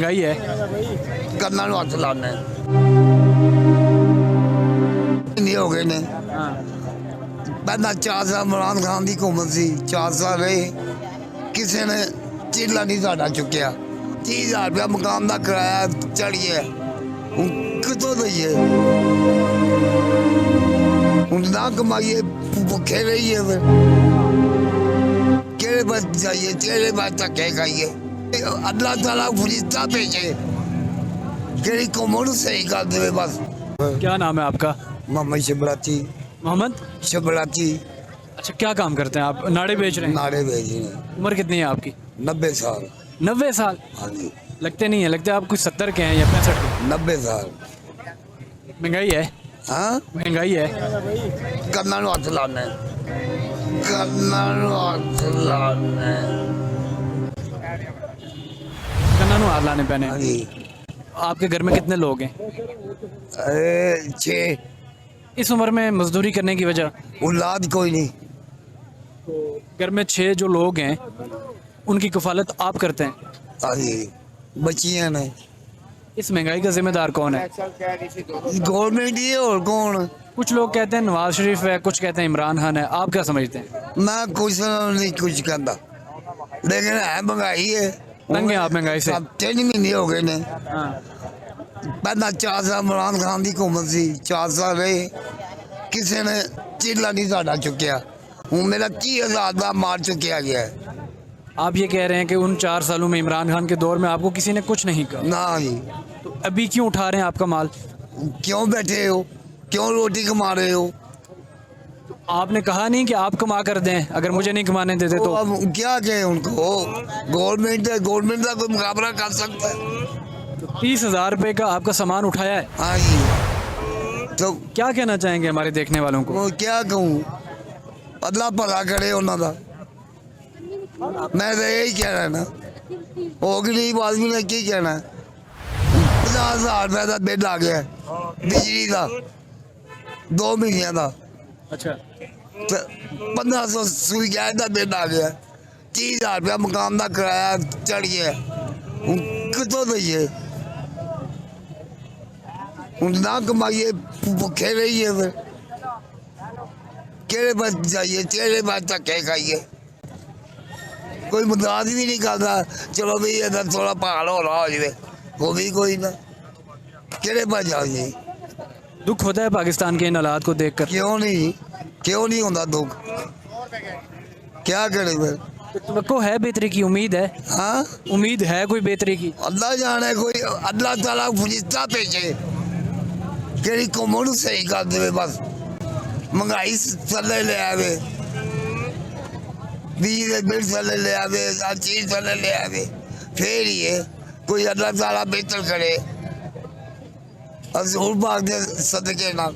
महंगाई है। ਕੰਨਾਂ ਨੂੰ ਹੱਥ ਲਾਣਾ ਨਹੀਂ ਹੋ ਗਏ ਨੇ हाँ ਪਹਿਲਾਂ 4 ਸਾਲ ਇਮਰਾਨ ਖਾਨ ਦੀ ਹੁਕੂਮਤ ਸੀ 4 ਸਾਲ ਰਹੇ ਕਿਸੇ ਨੇ ਚੀਲਾ ਨਹੀਂ ਸਾਡਾ ਚੁੱਕਿਆ 30,000 ਰੁਪਇਆ ਮਕਾਨ ਦਾ ਕਿਰਾਇਆ ਚੜ੍ਹ ਗਿਆ ਹੁਣ ਕਿੱਥੋਂ ਦਈਏ ਹੁਣ ਨਾ ਕਮਾਈਏ ਭੁੱਖੇ ਰਹੀਏ ਫਿਰ ਕਿਹੜੇ ਪਾਸ ਜਾਈਏ ਕਿਹੜੇ ਪਾਸ ਧੱਕੇ ਖਾਈਏ ਅੱਲਾਹ ਤਾਲਾ ਫਰਿਸ਼ਤਾ ਭੇਜੇ ਕਿਹੜੀ ਕੌਮ ਨੂੰ ਸਹੀ ਕਰ ਦੇਵੇ ਬਸ क्या नाम है आपका? मोहम्मद शबराती मोहम्मद। शबराती अच्छा, क्या काम करते हैं आप? नाड़े बेच रहे हैं। नारे भेजे उम्र कितनी है आपकी? 90 साल 90 साल? हाँ जी लगते नहीं है, लगते आप कुछ 70 के हैं या 65 के। 90 साल महंगाई है। हाँ महंगाई है। ਕੰਨਾਂ ਨੂੰ ਹੱਥ ਲਾਣਾ ਕੰਨਾਂ ਨੂੰ ਹੱਥ ਲਾਣਾ कन्ना नु हाथ लाने पैने। हाँ जी आपके घर में कितने लोग हैं? अरे 6 इस उम्र में मजदूरी करने की वजह औलाद कोई नहीं घर में 6 जो लोग हैं उनकी कफालत आप करते हैं। हाँ जी बच्चियां ने इस महंगाई का जिम्मेदार कौन है? गवर्नमेंट ही है और कौन कुछ लोग कहते हैं नवाज शरीफ है, कुछ कहते हैं इमरान खान है, आप क्या समझते हैं? मैं कुछ नहीं कुछ कहता लेकिन है महंगाई है तंग हैं आप महंगाई से? 3 महीने हो गए ने हाँ ਪਹਿਲਾਂ 4 ਸਾਲ ਇਮਰਾਨ ਖਾਨ ਦੀ ਹੁਕੂਮਤ ਸੀ 4 ਸਾਲ ਰਹੇ ਕਿਸੇ ਨੇ ਚੀਲਾ ਨਹੀਂ ਸਾਡਾ ਚੁੱਕਿਆ ਹੁਣ ਮੇਰਾ 30,000 ਦਾ ਮਾਰ ਚੁੱਕਿਆ ਗਿਆ ਹੈ। आप ये कह रहे हैं कि उन 4 सालों में इमरान खान के दौर में आपको किसी ने कुछ नहीं कहा, ना जी तो अभी क्यों उठा रहे हैं आपका माल? क्यों बैठे हो क्यों रोटी कमा रहे हो आपने कहा नहीं कि आप कमा कर दें, अगर मुझे नहीं कमाने देते तो तो। अब क्या कहें उनको गवर्नमेंट है गवर्नमेंट का कोई मुकाबला कर सकता है 30,000 रुपए का आपका सामान उठाया है, हाँ जी तो क्या कहना चाहेंगे हमारे देखने वालों को? वो क्या कहूँ अल्लाह भला करे उन्होंने मैं तो यही कहना ना हो गरीब आदमी ने की कहना 50,000 रुपये का बिल आ गया बिजली का 2 महीने का अच्छा, 1500 सुई गैस का बिल आ गया 30,000 रुपया मकान का किराया चढ़ गया ਹੁਣ ਕਿੱਥੋਂ ਦਈਏ ਹੁਣ ਨਾ ਕਮਾਈਏ ਭੁੱਖੇ ਰਹੀਏ ਫਿਰ ਕਿਹੜੇ ਪਾਸ ਜਾਈਏ ਕਿਹੜੇ ਪਾਸ ਧੱਕੇ ਖਾਈਏ ਕੋਈ ਮਦਦ ਵੀ ਨਹੀਂ ਕਰਦਾ ਚਲੋ ਵੀ ਇਹਦਾ ਥੋੜਾ ਭਾਲ ਹੋ ਜਾਵੇ ਉਹ ਵੀ ਕੋਈ ਨਾ ਕਿਹੜੇ ਪਾਸ ਜਾਈਏ दुख होता है पाकिस्तान के इन हालात को देखकर? क्यों नहीं होता दुख क्या करे फिर तो तुमको है बेहतरी की उम्मीद है? हाँ उम्मीद है कोई बेहतरी की? अल्लाह जाने कोई अल्लाह ताला फरिश्ता भेजे ਕਿਹੜੀ ਕੌਮ ਨੂੰ ਸਹੀ ਕਰ ਦੇਵੇ ਬਸ ਮਹਿੰਗਾਈ ਥੱਲੇ ਲੈ ਆਵੇ ਬੀਜ ਦੇ ਬਿਲ ਥੱਲੇ ਲੈ ਆਵੇ ਹਰ ਚੀਜ਼ ਥੱਲੇ ਲੈ ਆਵੇ ਫੇਰ ਹੀ ਹੈ ਕੋਈ ਅੱਲਾਹ ਤਾਲਾ ਬਿਹਤਰ ਕਰੇ ਹਜ਼ੂਰ ਪਾਕ ਦੇ ਸਦਕੇ ਨਾਲ